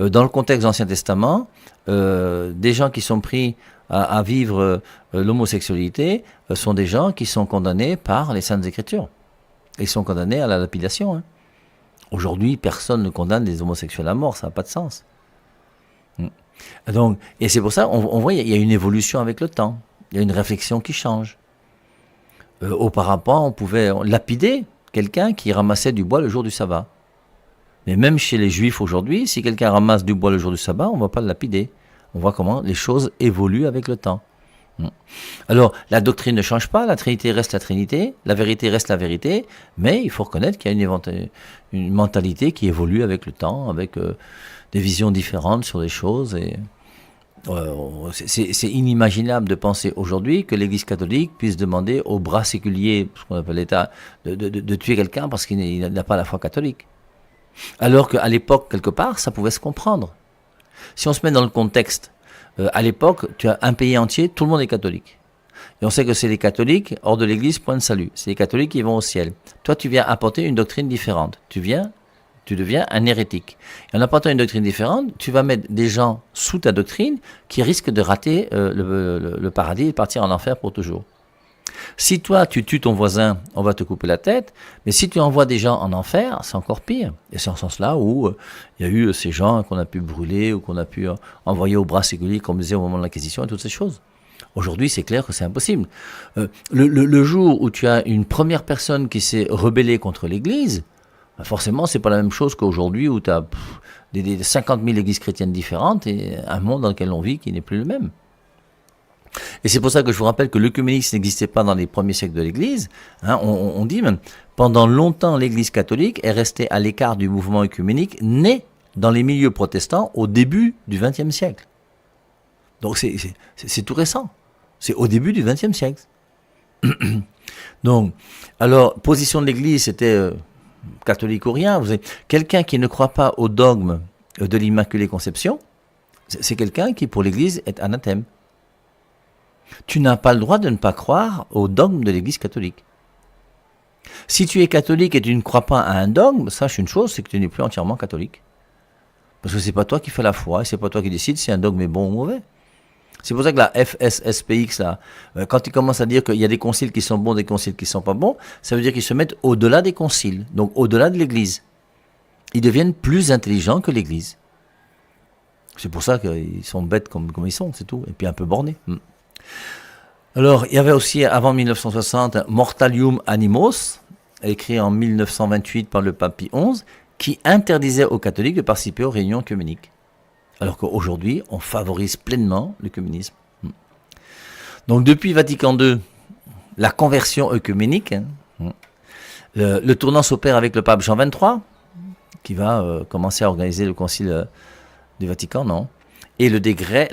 Dans le contexte de l'Ancien Testament, des gens qui sont pris à vivre l'homosexualité sont des gens qui sont condamnés par les Saintes Écritures. Ils sont condamnés à la lapidation. Hein. Aujourd'hui, personne ne condamne les homosexuels à mort, ça n'a pas de sens. Donc, et c'est pour ça, on voit, il y a une évolution avec le temps. Il y a une réflexion qui change. Auparavant, on pouvait lapider quelqu'un qui ramassait du bois le jour du sabbat. Mais même chez les juifs aujourd'hui, si quelqu'un ramasse du bois le jour du sabbat, on ne va pas le lapider. On voit comment les choses évoluent avec le temps. Alors, la doctrine ne change pas, la Trinité reste la Trinité, la vérité reste la vérité, mais il faut reconnaître qu'il y a une mentalité qui évolue avec le temps, avec des visions différentes sur les choses. Et c'est inimaginable de penser aujourd'hui que l'Église catholique puisse demander au bras séculier, ce qu'on appelle l'État, de tuer quelqu'un parce qu'il n'a pas la foi catholique. Alors qu'à l'époque, quelque part, ça pouvait se comprendre. Si on se met dans le contexte, à l'époque, tu as un pays entier, tout le monde est catholique. Et on sait que c'est les catholiques, hors de l'église, point de salut. C'est les catholiques qui vont au ciel. Toi, tu viens apporter une doctrine différente. Tu deviens un hérétique. Et en apportant une doctrine différente, tu vas mettre des gens sous ta doctrine qui risquent de rater le paradis et de partir en enfer pour toujours. Si toi, tu tues ton voisin, on va te couper la tête. Mais si tu envoies des gens en enfer, c'est encore pire. Et c'est en ce sens-là où il y a eu ces gens qu'on a pu brûler ou qu'on a pu envoyer au bras séculier, comme on disait au moment de l'Inquisition et toutes ces choses. Aujourd'hui, c'est clair que c'est impossible. Le jour où tu as une première personne qui s'est rebellée contre l'Église, forcément, c'est pas la même chose qu'aujourd'hui où tu as des 50 000 églises chrétiennes différentes et un monde dans lequel on vit qui n'est plus le même. Et c'est pour ça que je vous rappelle que l'œcuménisme n'existait pas dans les premiers siècles de l'Église. Hein, on dit même, pendant longtemps, l'Église catholique est restée à l'écart du mouvement œcuménique né dans les milieux protestants au début du XXe siècle. Donc c'est tout récent. C'est au début du XXe siècle. Donc, alors, position de l'Église, c'était catholique ou rien. Vous avez quelqu'un qui ne croit pas au dogme de l'Immaculée Conception, c'est quelqu'un qui, pour l'Église, est anathème. Tu n'as pas le droit de ne pas croire au dogme de l'Église catholique. Si tu es catholique et tu ne crois pas à un dogme, sache une chose, c'est que tu n'es plus entièrement catholique. Parce que c'est pas toi qui fais la foi, et c'est pas toi qui décides si un dogme est bon ou mauvais. C'est pour ça que la FSSPX, là, quand ils commencent à dire qu'il y a des conciles qui sont bons, des conciles qui sont pas bons, ça veut dire qu'ils se mettent au-delà des conciles, donc au-delà de l'Église. Ils deviennent plus intelligents que l'Église. C'est pour ça qu'ils sont bêtes comme ils sont, c'est tout, et puis un peu bornés. Alors, il y avait aussi, avant 1960, Mortalium Animos, écrit en 1928 par le pape Pie XI, qui interdisait aux catholiques de participer aux réunions œcuméniques. Alors qu'aujourd'hui, on favorise pleinement l'œcuménisme. Donc, depuis Vatican II, la conversion œcuménique, le tournant s'opère avec le pape Jean XXIII, qui va commencer à organiser le concile du Vatican, non ? Et le décret,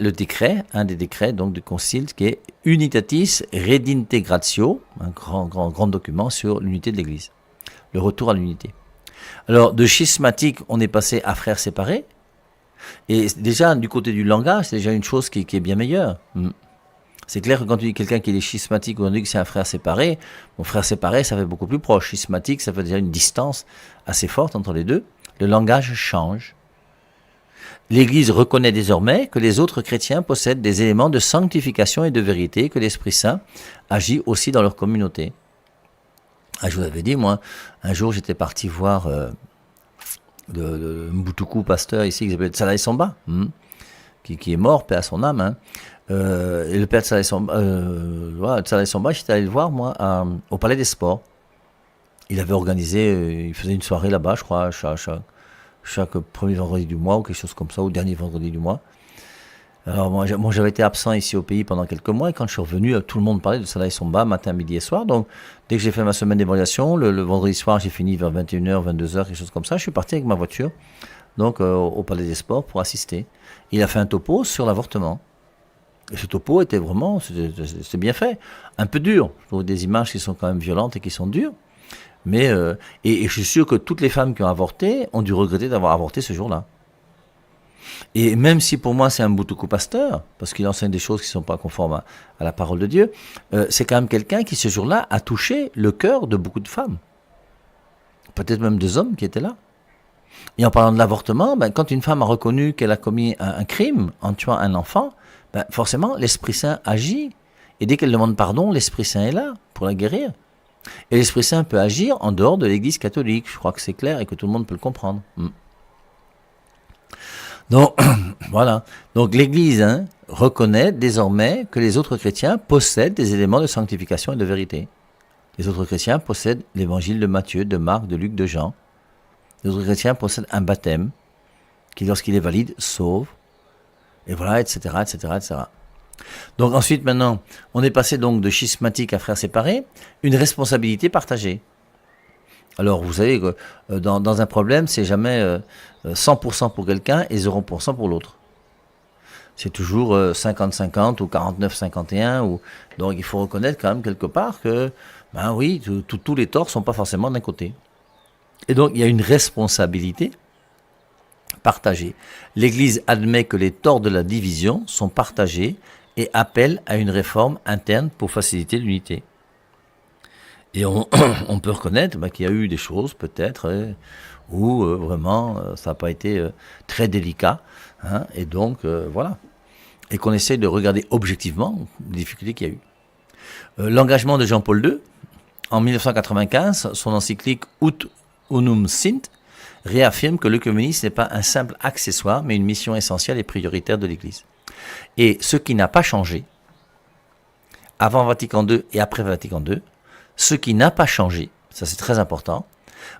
un des décrets donc du concile, qui est Unitatis Redintegratio, un grand document sur l'unité de l'Église, le retour à l'unité. Alors, de schismatique, on est passé à frères séparés, et déjà, du côté du langage, c'est déjà une chose qui est bien meilleure. C'est clair que quand tu dis quelqu'un qui est schismatique, ou on dit que c'est un frère séparé, bon, frère séparé, ça fait beaucoup plus proche. Schismatique, ça fait déjà une distance assez forte entre les deux. Le langage change. L'Église reconnaît désormais que les autres chrétiens possèdent des éléments de sanctification et de vérité, que l'Esprit Saint agit aussi dans leur communauté. Ah, je vous avais dit, moi, un jour j'étais parti voir le Mbutuku pasteur ici, qui s'appelle Tsalaï Samba, qui est mort, paix à son âme. Hein. Et le père Tsalaï Samba, j'étais allé le voir, moi, au Palais des Sports. Il avait organisé, il faisait une soirée là-bas, je crois, chaque premier vendredi du mois ou quelque chose comme ça, ou dernier vendredi du mois. Alors moi j'avais été absent ici au pays pendant quelques mois et quand je suis revenu, tout le monde parlait de Tsalaï Samba matin, midi et soir. Donc dès que j'ai fait ma semaine d'évaluation, le vendredi soir j'ai fini vers 21h, 22h, quelque chose comme ça. Je suis parti avec ma voiture donc au Palais des Sports pour assister. Il a fait un topo sur l'avortement. Et ce topo était vraiment, c'était bien fait. Un peu dur. Je trouve des images qui sont quand même violentes et qui sont dures. Mais, et je suis sûr que toutes les femmes qui ont avorté ont dû regretter d'avoir avorté ce jour-là. Et même si pour moi c'est un Mbutuku pasteur, parce qu'il enseigne des choses qui ne sont pas conformes à la parole de Dieu, c'est quand même quelqu'un qui ce jour-là a touché le cœur de beaucoup de femmes. Peut-être même des hommes qui étaient là. Et en parlant de l'avortement, quand une femme a reconnu qu'elle a commis un crime en tuant un enfant, forcément, l'Esprit Saint agit. Et dès qu'elle demande pardon, l'Esprit Saint est là pour la guérir. Et l'Esprit Saint peut agir en dehors de l'Église catholique. Je crois que c'est clair et que tout le monde peut le comprendre. Donc, voilà. Donc l'Église reconnaît désormais que les autres chrétiens possèdent des éléments de sanctification et de vérité. Les autres chrétiens possèdent l'évangile de Matthieu, de Marc, de Luc, de Jean. Les autres chrétiens possèdent un baptême qui, lorsqu'il est valide, sauve. Et voilà, etc., etc., etc. Donc ensuite, maintenant, on est passé donc de schismatique à frères séparés, une responsabilité partagée. Alors, vous savez que dans un problème, c'est jamais 100% pour quelqu'un et 0% pour l'autre. C'est toujours 50-50 ou 49-51. Donc, il faut reconnaître quand même quelque part que, oui, tous les torts ne sont pas forcément d'un côté. Et donc, il y a une responsabilité partagée. L'Église admet que les torts de la division sont partagés et appelle à une réforme interne pour faciliter l'unité. Et on peut reconnaître qu'il y a eu des choses, peut-être, où vraiment, ça n'a pas été très délicat. Et donc, voilà. Et qu'on essaie de regarder objectivement les difficultés qu'il y a eu. L'engagement de Jean-Paul II, en 1995, son encyclique Ut Unum Sint, réaffirme que l'œcuménisme n'est pas un simple accessoire, mais une mission essentielle et prioritaire de l'Église. Et ce qui n'a pas changé, avant Vatican II et après Vatican II, ce qui n'a pas changé, ça c'est très important,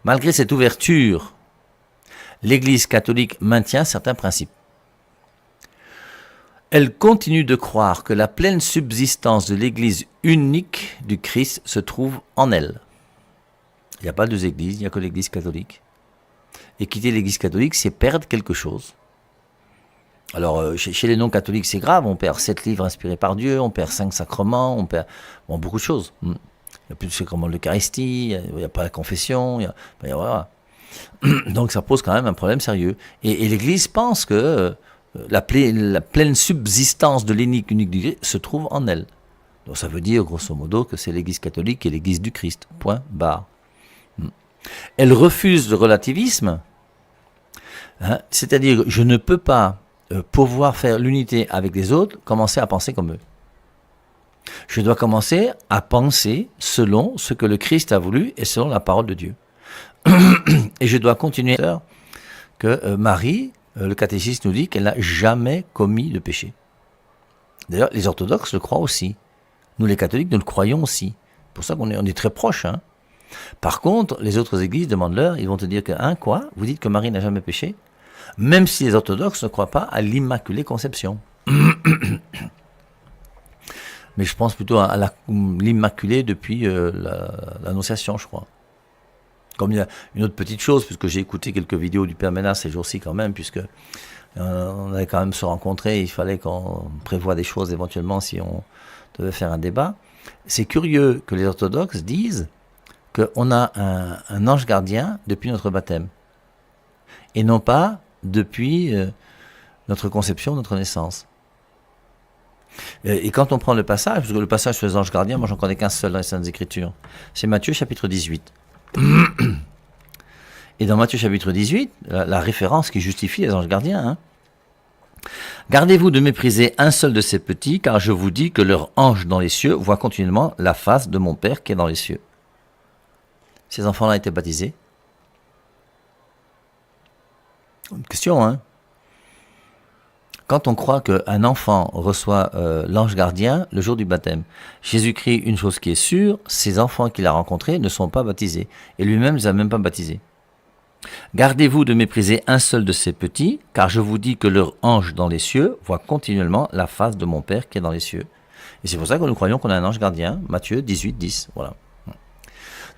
malgré cette ouverture, l'Église catholique maintient certains principes. Elle continue de croire que la pleine subsistance de l'Église unique du Christ se trouve en elle. Il n'y a pas deux églises, il n'y a que l'Église catholique. Et quitter l'Église catholique, c'est perdre quelque chose. Alors, chez les non-catholiques, c'est grave, on perd 7 livres inspirés par Dieu, on perd 5 sacrements, on perd beaucoup de choses. Il n'y a plus de sacrement de l'Eucharistie, il n'y a pas la confession, voilà. Donc ça pose quand même un problème sérieux. Et l'Église pense que la pleine subsistance de l'unique du Christ se trouve en elle. Donc ça veut dire, grosso modo, que c'est l'Église catholique et l'Église du Christ. Point barre. Elle refuse le relativisme, c'est-à-dire je ne peux pas pouvoir faire l'unité avec les autres, commencer à penser comme eux. Je dois commencer à penser selon ce que le Christ a voulu et selon la parole de Dieu. Et je dois continuer que Marie, le catéchisme nous dit qu'elle n'a jamais commis de péché. D'ailleurs, les orthodoxes le croient aussi. Nous, les catholiques, nous le croyons aussi. C'est pour ça qu'on est très proches. Par contre, les autres églises, demandent-leur, ils vont te dire que, quoi ? Vous dites que Marie n'a jamais péché ? Même si les orthodoxes ne croient pas à l'Immaculée Conception. Mais je pense plutôt à l'Immaculée depuis l'Annonciation, je crois. Comme il y a une autre petite chose, puisque j'ai écouté quelques vidéos du Père Ménard ces jours-ci quand même, puisque on allait quand même se rencontrer, il fallait qu'on prévoie des choses éventuellement si on devait faire un débat. C'est curieux que les orthodoxes disent qu'on a un ange gardien depuis notre baptême, et non pas depuis notre conception, notre naissance. Et quand on prend le passage, parce que le passage sur les anges gardiens, moi j'en connais qu'un seul dans les Saintes Écritures, c'est Matthieu chapitre 18. Et dans Matthieu chapitre 18, la référence qui justifie les anges gardiens, gardez-vous de mépriser un seul de ces petits, car je vous dis que leur ange dans les cieux voit continuellement la face de mon Père qui est dans les cieux. Ces enfants-là étaient baptisés. Une question, Quand on croit qu'un enfant reçoit l'ange gardien le jour du baptême, Jésus-Christ, une chose qui est sûre, ces enfants qu'il a rencontrés ne sont pas baptisés. Et lui-même ne les a même pas baptisés. Gardez-vous de mépriser un seul de ces petits, car je vous dis que leur ange dans les cieux voit continuellement la face de mon Père qui est dans les cieux. Et c'est pour ça que nous croyons qu'on a un ange gardien, Matthieu 18, 10. Voilà.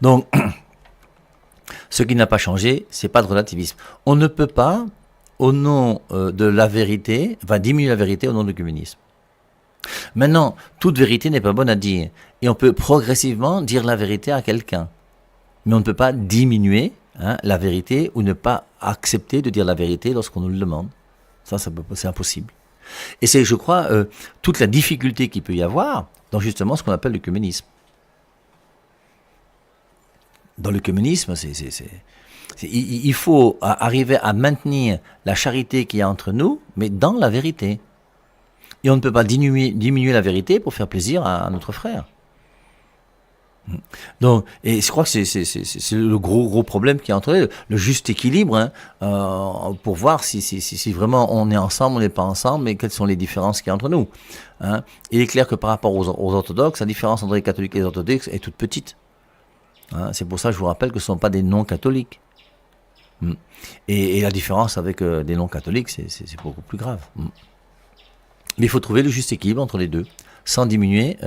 Donc, ce qui n'a pas changé, c'est pas de relativisme. On ne peut pas, au nom de la vérité, diminuer la vérité au nom de l'œcuménisme. Maintenant, toute vérité n'est pas bonne à dire. Et on peut progressivement dire la vérité à quelqu'un. Mais on ne peut pas diminuer la vérité ou ne pas accepter de dire la vérité lorsqu'on nous le demande. Ça c'est impossible. Et c'est, je crois, toute la difficulté qu'il peut y avoir dans justement ce qu'on appelle l'œcuménisme. Dans l'œcuménisme, Il faut arriver à maintenir la charité qu'il y a entre nous, mais dans la vérité. Et on ne peut pas diminuer la vérité pour faire plaisir à notre frère. Donc, et je crois que c'est le gros problème qu'il y a entre le juste équilibre, hein, pour voir si vraiment on est ensemble, on n'est pas ensemble, et quelles sont les différences qu'il y a entre nous. Hein. Il est clair que par rapport aux orthodoxes, la différence entre les catholiques et les orthodoxes est toute petite. Hein. C'est pour ça que je vous rappelle que ce ne sont pas des non-catholiques. Et la différence avec des non-catholiques, c'est beaucoup plus grave. Mais il faut trouver le juste équilibre entre les deux, sans diminuer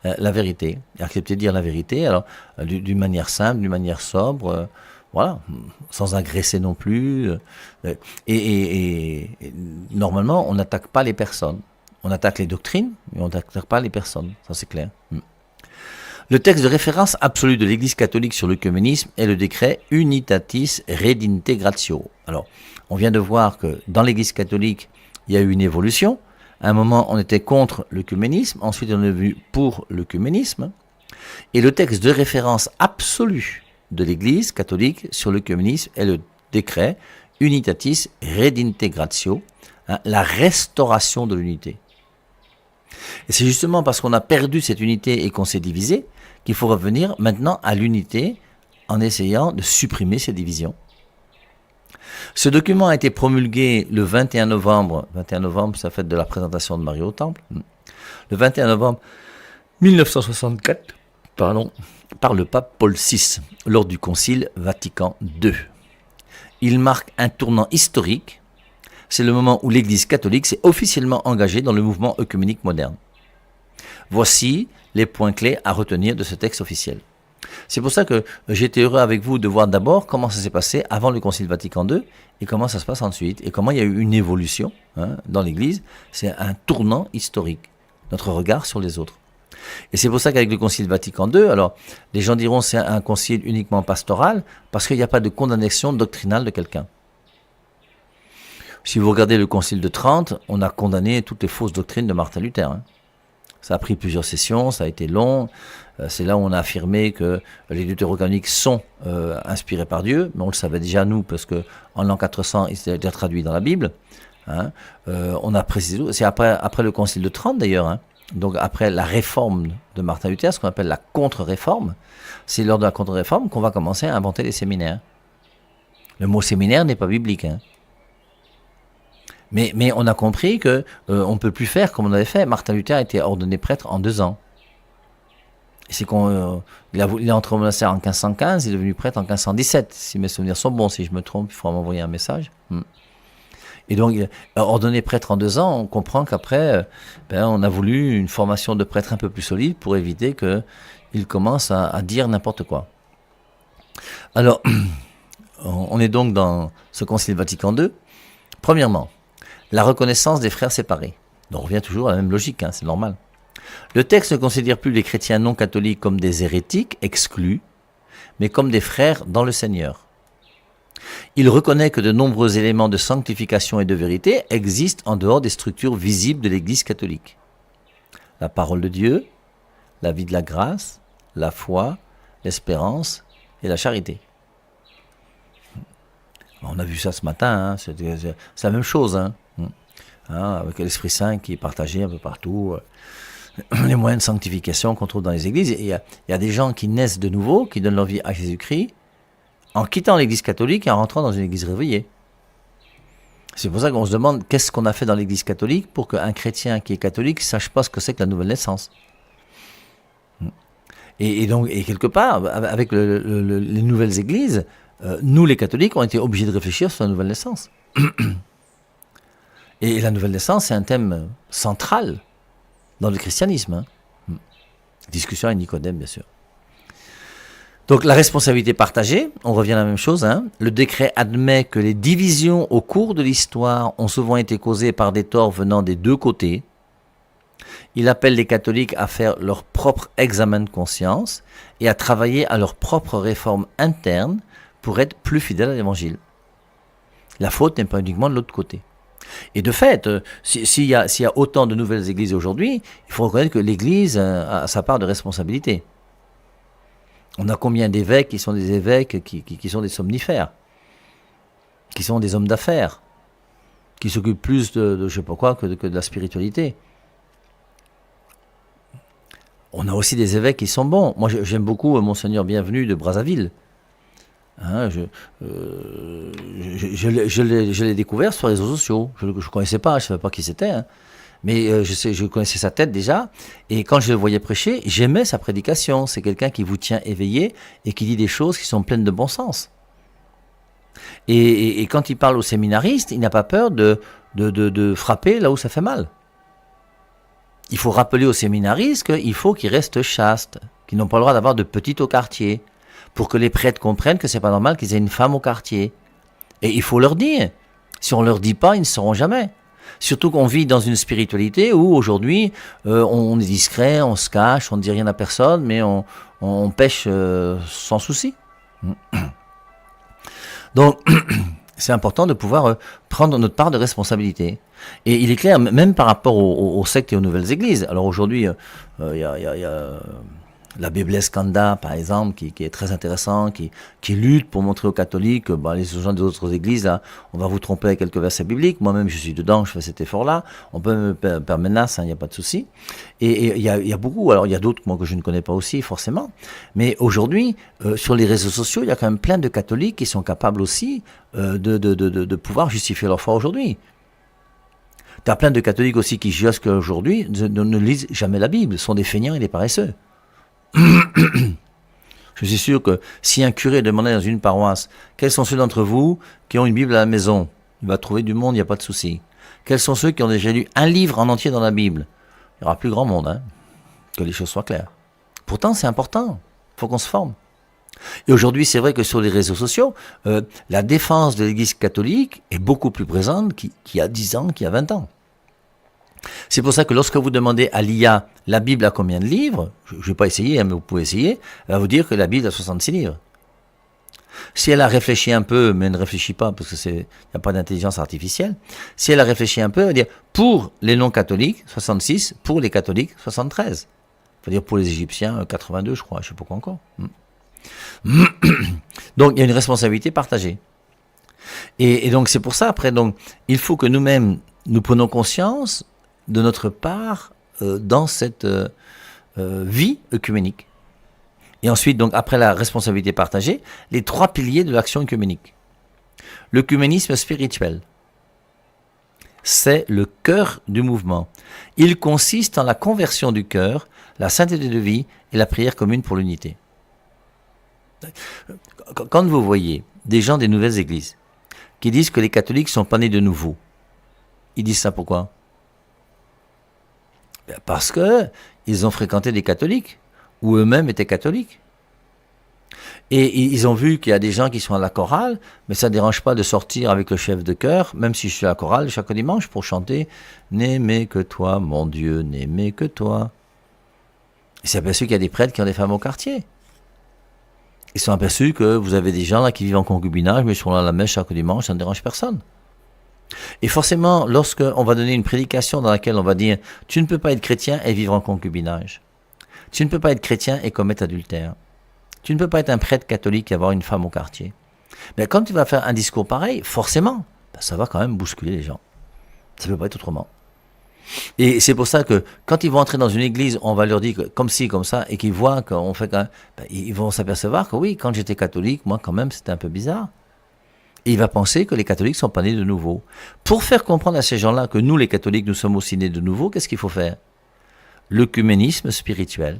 la vérité, accepter de dire la vérité, alors d'une manière simple, d'une manière sobre, voilà, sans agresser non plus. Et normalement, on n'attaque pas les personnes. On attaque les doctrines, mais on n'attaque pas les personnes, ça c'est clair. Le texte de référence absolu de l'Église catholique sur l'œcuménisme est le décret Unitatis Redintegratio. Alors, on vient de voir que dans l'Église catholique, il y a eu une évolution. À un moment, on était contre l'œcuménisme, ensuite on est venu pour l'œcuménisme. Et le texte de référence absolu de l'Église catholique sur l'œcuménisme est le décret Unitatis Redintegratio, hein, la restauration de l'unité. Et c'est justement parce qu'on a perdu cette unité et qu'on s'est divisé qu'il faut revenir maintenant à l'unité en essayant de supprimer ces divisions. Ce document a été promulgué le 21 novembre, c'est la fête de la présentation de Marie au Temple, le 21 novembre 1964, par le pape Paul VI, lors du Concile Vatican II. Il marque un tournant historique. C'est le moment où l'Église catholique s'est officiellement engagée dans le mouvement œcuménique moderne. Voici les points clés à retenir de ce texte officiel. C'est pour ça que j'étais heureux avec vous de voir d'abord comment ça s'est passé avant le Concile Vatican II et comment ça se passe ensuite et comment il y a eu une évolution dans l'Église. C'est un tournant historique, notre regard sur les autres. Et c'est pour ça qu'avec le Concile Vatican II, alors les gens diront c'est un concile uniquement pastoral parce qu'il n'y a pas de condamnation doctrinale de quelqu'un. Si vous regardez le Concile de Trente, on a condamné toutes les fausses doctrines de Martin Luther. Hein. Ça a pris plusieurs sessions, ça a été long. C'est là où on a affirmé que les deutérocanoniques sont inspirés par Dieu, mais on le savait déjà nous, parce que en l'an 400, ils étaient déjà traduits dans la Bible. Hein. On a précisé, c'est après le Concile de Trente d'ailleurs, hein. Donc après la réforme de Martin Luther, ce qu'on appelle la contre-réforme, c'est lors de la contre-réforme qu'on va commencer à inventer les séminaires. Le mot séminaire n'est pas biblique, hein. Mais on a compris que on ne peut plus faire comme on avait fait. Martin Luther a été ordonné prêtre en 2 ans. C'est il est entré au monastère en 1515, il est devenu prêtre en 1517. Si mes souvenirs sont bons, si je me trompe, il faudra m'envoyer un message. Et donc, ordonné prêtre en 2 ans, on comprend qu'après, on a voulu une formation de prêtre un peu plus solide pour éviter qu'il commence à dire n'importe quoi. Alors, on est donc dans ce Concile Vatican II. Premièrement, la reconnaissance des frères séparés. Donc on revient toujours à la même logique, hein, c'est normal. Le texte ne considère plus les chrétiens non catholiques comme des hérétiques, exclus, mais comme des frères dans le Seigneur. Il reconnaît que de nombreux éléments de sanctification et de vérité existent en dehors des structures visibles de l'Église catholique. La parole de Dieu, la vie de la grâce, la foi, l'espérance et la charité. On a vu ça ce matin, hein, c'est la même chose, hein, avec l'Esprit Saint qui est partagé un peu partout, les moyens de sanctification qu'on trouve dans les églises. Il y a des gens qui naissent de nouveau, qui donnent leur vie à Jésus-Christ, en quittant l'église catholique et en rentrant dans une église réveillée. C'est pour ça qu'on se demande qu'est-ce qu'on a fait dans l'église catholique pour qu'un chrétien qui est catholique ne sache pas ce que c'est que la nouvelle naissance. Et donc, quelque part, avec les nouvelles églises, nous les catholiques, on été obligés de réfléchir sur la nouvelle naissance. Et la nouvelle naissance, c'est un thème central dans le christianisme. Hein. Discussion avec Nicodème, bien sûr. Donc la responsabilité partagée, on revient à la même chose. Hein. Le décret admet que les divisions au cours de l'histoire ont souvent été causées par des torts venant des deux côtés. Il appelle les catholiques à faire leur propre examen de conscience et à travailler à leur propre réforme interne pour être plus fidèles à l'évangile. La faute n'est pas uniquement de l'autre côté. Et de fait, s'il y a autant de nouvelles églises aujourd'hui, il faut reconnaître que l'église a sa part de responsabilité. On a combien d'évêques qui sont des évêques qui sont des somnifères, qui sont des hommes d'affaires, qui s'occupent plus de je sais pas quoi que de la spiritualité. On a aussi des évêques qui sont bons. Moi, j'aime beaucoup Monseigneur Bienvenu de Brazzaville. Hein, je l'ai découvert sur les réseaux sociaux. Je ne connaissais pas, je ne savais pas qui c'était. Hein. Mais je connaissais sa tête déjà. Et quand je le voyais prêcher, j'aimais sa prédication. C'est quelqu'un qui vous tient éveillé et qui dit des choses qui sont pleines de bon sens. Et quand il parle aux séminaristes, il n'a pas peur de frapper là où ça fait mal. Il faut rappeler aux séminaristes qu'il faut qu'ils restent chastes, qu'ils n'ont pas le droit d'avoir de petites au quartier, pour que les prêtres comprennent que c'est pas normal qu'ils aient une femme au quartier. Et il faut leur dire. Si on leur dit pas, ils ne sauront jamais. Surtout qu'on vit dans une spiritualité où aujourd'hui on est discret, on se cache, on ne dit rien à personne, mais on pêche sans souci. Donc c'est important de pouvoir prendre notre part de responsabilité. Et il est clair, même par rapport aux sectes et aux nouvelles églises. Alors aujourd'hui, il y a l'abbé Blaise Kanda, par exemple, qui est très intéressant, qui lutte pour montrer aux catholiques, les gens des autres églises, là, on va vous tromper avec quelques versets bibliques. Moi-même, je suis dedans, je fais cet effort-là. On peut me faire menace, il n'y a pas de souci. Et il y a beaucoup, alors il y a d'autres moi, que je ne connais pas aussi, forcément. Mais aujourd'hui, sur les réseaux sociaux, il y a quand même plein de catholiques qui sont capables aussi de pouvoir justifier leur foi aujourd'hui. Tu as plein de catholiques aussi qui, jusqu'à aujourd'hui, ne lisent jamais la Bible, sont des feignants et des paresseux. Je suis sûr que si un curé demandait dans une paroisse quels sont ceux d'entre vous qui ont une Bible à la maison, il va trouver du monde, il n'y a pas de souci. Quels sont ceux qui ont déjà lu un livre en entier dans la Bible? Il n'y aura plus grand monde, hein, que les choses soient claires. Pourtant, c'est important, il faut qu'on se forme. Et aujourd'hui, c'est vrai que sur les réseaux sociaux, la défense de l'Église catholique est beaucoup plus présente qu'il y a 10 ans, qu'il y a 20 ans. C'est pour ça que lorsque vous demandez à l'IA la Bible a combien de livres, je ne vais pas essayer, hein, mais vous pouvez essayer, elle va vous dire que la Bible a 66 livres. Si elle a réfléchi un peu, mais elle ne réfléchit pas parce qu'il n'y a pas d'intelligence artificielle, si elle a réfléchi un peu, elle va dire pour les non-catholiques, 66, pour les catholiques, 73. C'est-à-dire pour les Égyptiens, 82, je crois, je ne sais pas quoi encore. Donc il y a une responsabilité partagée. Et donc c'est pour ça, après, donc, il faut que nous-mêmes, nous prenions conscience de notre part dans cette vie œcuménique. Et ensuite, donc, après la responsabilité partagée, les 3 piliers de l'action œcuménique. L'œcuménisme spirituel, c'est le cœur du mouvement. Il consiste en la conversion du cœur, la sainteté de vie et la prière commune pour l'unité. Quand vous voyez des gens des nouvelles églises qui disent que les catholiques sont pas nés de nouveau, ils disent ça pourquoi? Parce que ils ont fréquenté des catholiques, ou eux-mêmes étaient catholiques. Et ils ont vu qu'il y a des gens qui sont à la chorale, mais ça ne dérange pas de sortir avec le chef de chœur, même si je suis à la chorale chaque dimanche, pour chanter « N'aimer que toi, mon Dieu, n'aimer que toi ». Ils sont aperçus qu'il y a des prêtres qui ont des femmes au quartier. Ils sont aperçus que vous avez des gens là qui vivent en concubinage, mais ils sont là à la messe chaque dimanche, ça ne dérange personne. Et forcément, lorsqu'on va donner une prédication dans laquelle on va dire « Tu ne peux pas être chrétien et vivre en concubinage. Tu ne peux pas être chrétien et commettre adultère. Tu ne peux pas être un prêtre catholique et avoir une femme au quartier. » Mais quand tu vas faire un discours pareil, forcément, ça va quand même bousculer les gens. Ça ne peut pas être autrement. Et c'est pour ça que quand ils vont entrer dans une église, on va leur dire que, comme ci, comme ça, et qu'ils voient qu'on fait quand même, ils vont s'apercevoir que oui, quand j'étais catholique, moi quand même, c'était un peu bizarre. Et il va penser que les catholiques sont pas nés de nouveau. Pour faire comprendre à ces gens-là que nous, les catholiques, nous sommes aussi nés de nouveau, qu'est-ce qu'il faut faire? L'œcuménisme spirituel.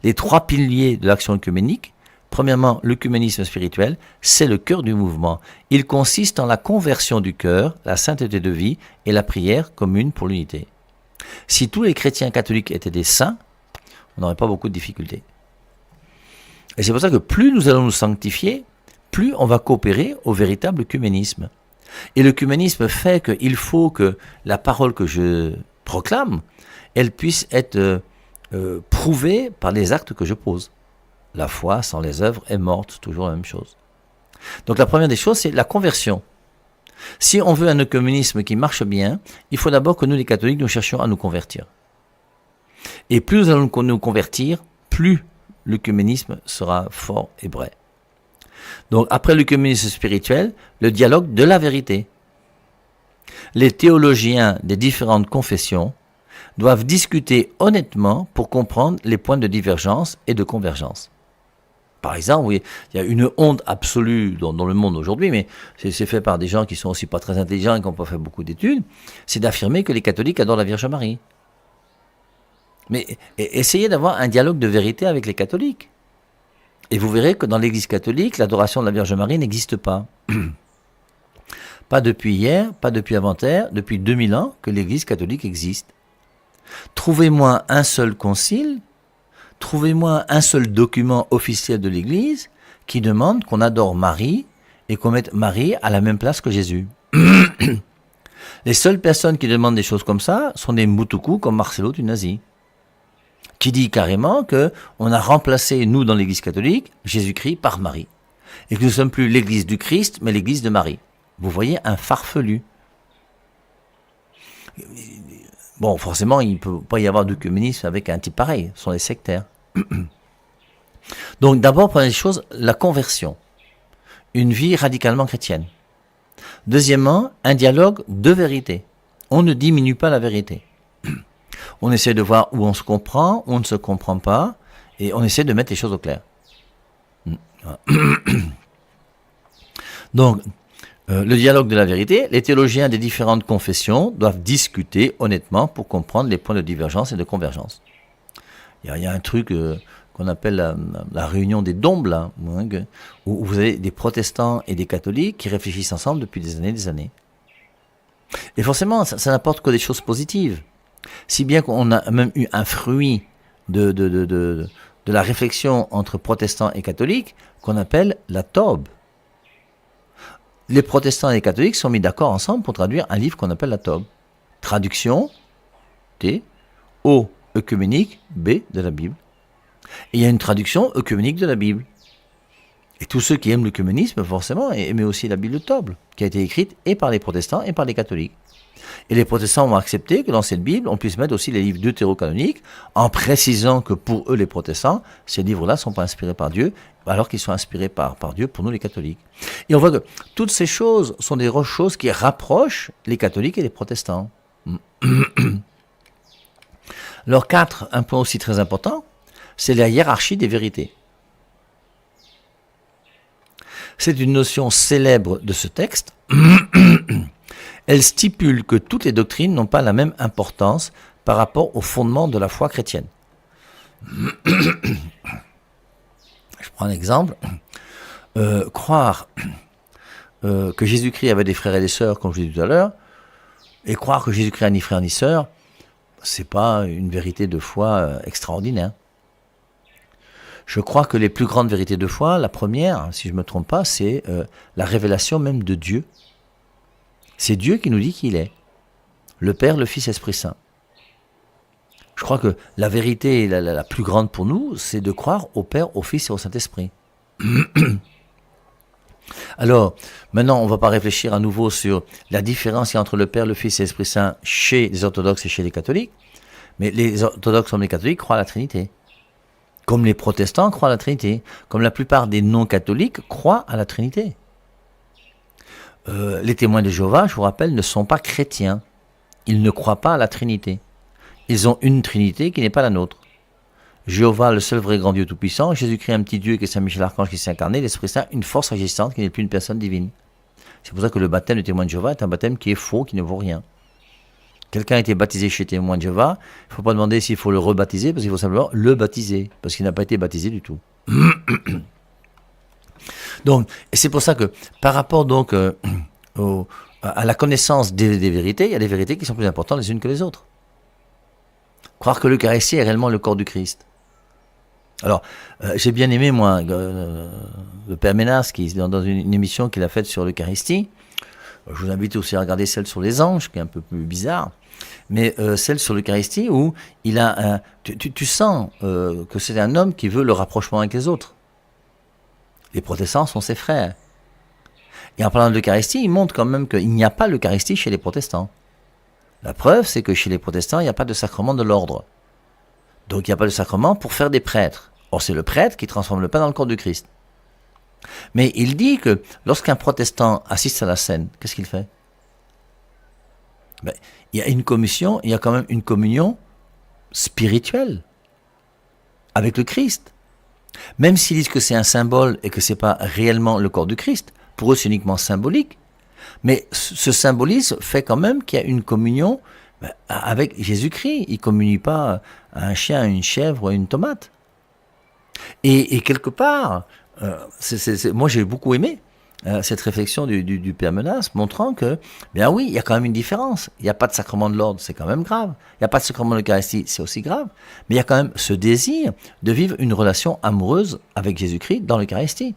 Les 3 piliers de l'action œcuménique. Premièrement, l'œcuménisme spirituel, c'est le cœur du mouvement. Il consiste en la conversion du cœur, la sainteté de vie et la prière commune pour l'unité. Si tous les chrétiens catholiques étaient des saints, on n'aurait pas beaucoup de difficultés. Et c'est pour ça que plus nous allons nous sanctifier, plus on va coopérer au véritable œcuménisme. Et l'œcuménisme fait qu'il faut que la parole que je proclame, elle puisse être prouvée par les actes que je pose. La foi sans les œuvres est morte, toujours la même chose. Donc la première des choses, c'est la conversion. Si on veut un œcuménisme qui marche bien, il faut d'abord que nous, les catholiques, nous cherchions à nous convertir. Et plus nous allons nous convertir, plus l'œcuménisme sera fort et vrai. Donc après l'œcuménisme spirituel, le dialogue de la vérité. Les théologiens des différentes confessions doivent discuter honnêtement pour comprendre les points de divergence et de convergence. Par exemple, oui, il y a une honte absolue dans le monde aujourd'hui, mais c'est fait par des gens qui sont aussi pas très intelligents et qui n'ont pas fait beaucoup d'études, c'est d'affirmer que les catholiques adorent la Vierge Marie. Mais essayez d'avoir un dialogue de vérité avec les catholiques. Et vous verrez que dans l'Église catholique, l'adoration de la Vierge Marie n'existe pas. Pas depuis hier, pas depuis avant-hier, depuis 2000 ans que l'Église catholique existe. Trouvez-moi un seul concile, trouvez-moi un seul document officiel de l'Église qui demande qu'on adore Marie et qu'on mette Marie à la même place que Jésus. Les seules personnes qui demandent des choses comme ça sont des moutoukou comme Marcelo Tunasi, qui dit carrément qu'on a remplacé, nous dans l'Église catholique, Jésus-Christ par Marie. Et que nous ne sommes plus l'Église du Christ, mais l'Église de Marie. Vous voyez, un farfelu. Bon, forcément, il ne peut pas y avoir d'œcuménisme avec un type pareil. Ce sont des sectaires. Donc, d'abord, première chose, la conversion. Une vie radicalement chrétienne. Deuxièmement, un dialogue de vérité. On ne diminue pas la vérité. On essaie de voir où on se comprend, où on ne se comprend pas, et on essaie de mettre les choses au clair. Donc, le dialogue de la vérité, les théologiens des différentes confessions doivent discuter honnêtement pour comprendre les points de divergence et de convergence. Il y a un truc qu'on appelle la réunion des dombes, là, où vous avez des protestants et des catholiques qui réfléchissent ensemble depuis des années. Et forcément, ça n'apporte que des choses positives. Si bien qu'on a même eu un fruit de la réflexion entre protestants et catholiques qu'on appelle la Taube. Les protestants et les catholiques sont mis d'accord ensemble pour traduire un livre qu'on appelle la Taube. Traduction, T, O, œcuménique, B, de la Bible. Et il y a une traduction œcuménique de la Bible. Et tous ceux qui aiment l'œcuménisme, forcément, aimaient aussi la Bible de Taube, qui a été écrite et par les protestants et par les catholiques. Et les protestants ont accepté que dans cette Bible, on puisse mettre aussi les livres deutérocanoniques, en précisant que pour eux, les protestants, ces livres-là ne sont pas inspirés par Dieu, alors qu'ils sont inspirés par Dieu pour nous, les catholiques. Et on voit que toutes ces choses sont des choses qui rapprochent les catholiques et les protestants. Alors, un point aussi très important, c'est la hiérarchie des vérités. C'est une notion célèbre de ce texte. Elle stipule que toutes les doctrines n'ont pas la même importance par rapport au fondement de la foi chrétienne. Je prends un exemple. Croire que Jésus-Christ avait des frères et des sœurs, comme je l'ai dit tout à l'heure, et croire que Jésus-Christ n'a ni frère ni sœur, c'est pas une vérité de foi extraordinaire. Je crois que les plus grandes vérités de foi, la première, si je ne me trompe pas, c'est la révélation même de Dieu. C'est Dieu qui nous dit qui il est. Le Père, le Fils, l'Esprit Saint. Je crois que la vérité la plus grande pour nous, c'est de croire au Père, au Fils et au Saint-Esprit. Alors, maintenant, on ne va pas réfléchir à nouveau sur la différence entre le Père, le Fils et l'Esprit Saint chez les orthodoxes et chez les catholiques. Mais les orthodoxes comme les catholiques croient à la Trinité. Comme les protestants croient à la Trinité. Comme la plupart des non-catholiques croient à la Trinité. Les témoins de Jéhovah, je vous rappelle, ne sont pas chrétiens. Ils ne croient pas à la Trinité. Ils ont une Trinité qui n'est pas la nôtre. Jéhovah, le seul vrai grand Dieu tout-puissant, Jésus-Christ, un petit Dieu qui est Saint-Michel-Archange qui s'est incarné, l'Esprit Saint, une force agissante qui n'est plus une personne divine. C'est pour ça que le baptême de témoin de Jéhovah est un baptême qui est faux, qui ne vaut rien. Quelqu'un a été baptisé chez témoin de Jéhovah, il ne faut pas demander s'il faut le rebaptiser, parce qu'il faut simplement le baptiser, parce qu'il n'a pas été baptisé du tout. Donc, et c'est pour ça que, par rapport donc à la connaissance des vérités, il y a des vérités qui sont plus importantes les unes que les autres. Croire que l'Eucharistie est réellement le corps du Christ. Alors, j'ai bien aimé, moi, le Père Ménas, qui, dans une émission qu'il a faite sur l'Eucharistie, je vous invite aussi à regarder celle sur les anges, qui est un peu plus bizarre, mais celle sur l'Eucharistie, où il a tu sens que c'est un homme qui veut le rapprochement avec les autres. Les protestants sont ses frères. Et en parlant de l'Eucharistie, il montre quand même qu'il n'y a pas l'Eucharistie chez les protestants. La preuve, c'est que chez les protestants, il n'y a pas de sacrement de l'ordre. Donc il n'y a pas de sacrement pour faire des prêtres. Or, c'est le prêtre qui transforme le pain dans le corps du Christ. Mais il dit que lorsqu'un protestant assiste à la scène, qu'est-ce qu'il fait? Il y a une communion, il y a quand même une communion spirituelle avec le Christ. Même s'ils disent que c'est un symbole et que ce n'est pas réellement le corps du Christ, pour eux c'est uniquement symbolique. Mais ce symbolisme fait quand même qu'il y a une communion avec Jésus-Christ. Il ne communie pas à un chien, à une chèvre ou à une tomate. Et quelque part, moi j'ai beaucoup aimé cette réflexion du Père Menas, montrant que, bien oui, il y a quand même une différence. Il n'y a pas de sacrement de l'ordre, c'est quand même grave. Il n'y a pas de sacrement de l'Eucharistie, c'est aussi grave. Mais il y a quand même ce désir de vivre une relation amoureuse avec Jésus-Christ dans l'Eucharistie.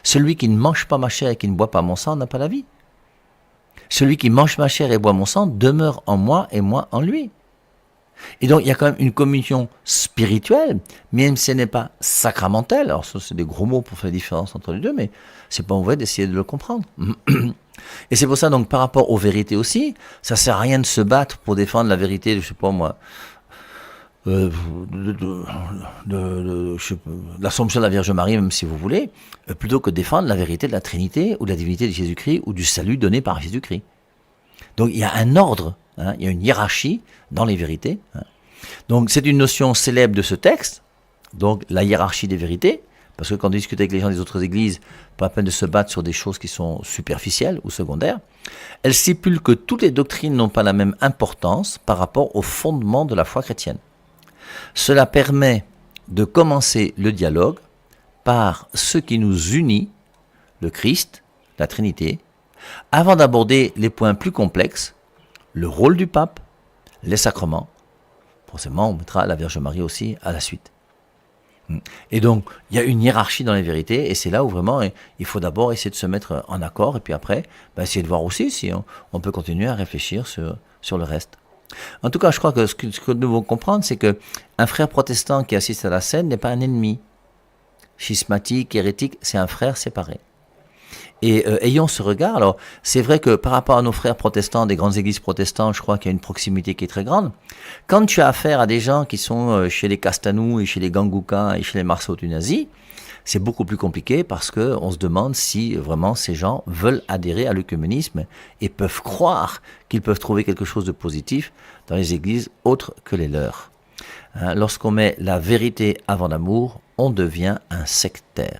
Celui qui ne mange pas ma chair et qui ne boit pas mon sang n'a pas la vie. Celui qui mange ma chair et boit mon sang demeure en moi et moi en lui. Et donc, il y a quand même une communion spirituelle, même si elle n'est pas sacramentelle. Alors, ça, c'est des gros mots pour faire la différence entre les deux, mais c'est pas mauvais d'essayer de le comprendre. Et c'est pour ça, donc, par rapport aux vérités aussi, ça sert à rien de se battre pour défendre la vérité, je sais pas moi, l'Assomption de la Vierge Marie, même si vous voulez, plutôt que défendre la vérité de la Trinité ou de la divinité de Jésus-Christ ou du salut donné par Jésus-Christ. Donc, il y a un ordre. Il y a une hiérarchie dans les vérités. Donc c'est une notion célèbre de ce texte, donc la hiérarchie des vérités, parce que quand on discute avec les gens des autres églises, pas la peine de se battre sur des choses qui sont superficielles ou secondaires. Elle stipule que toutes les doctrines n'ont pas la même importance par rapport au fondement de la foi chrétienne. Cela permet de commencer le dialogue par ce qui nous unit, le Christ, la Trinité, avant d'aborder les points plus complexes, le rôle du pape, les sacrements. Forcément, on mettra la Vierge Marie aussi à la suite. Et donc, il y a une hiérarchie dans les vérités, et c'est là où vraiment, il faut d'abord essayer de se mettre en accord, et puis après, essayer de voir aussi si on peut continuer à réfléchir sur le reste. En tout cas, je crois que ce que nous devons comprendre, c'est qu'un frère protestant qui assiste à la scène n'est pas un ennemi. Schismatique, hérétique, c'est un frère séparé. Et ayons ce regard. Alors, c'est vrai que par rapport à nos frères protestants, des grandes églises protestantes, je crois qu'il y a une proximité qui est très grande. Quand tu as affaire à des gens qui sont chez les Castanou et chez les Gangouka et chez les Marceau Tunazi, c'est beaucoup plus compliqué parce qu'on se demande si vraiment ces gens veulent adhérer à l'œcuménisme et peuvent croire qu'ils peuvent trouver quelque chose de positif dans les églises autres que les leurs. Lorsqu'on met la vérité avant l'amour, on devient un sectaire.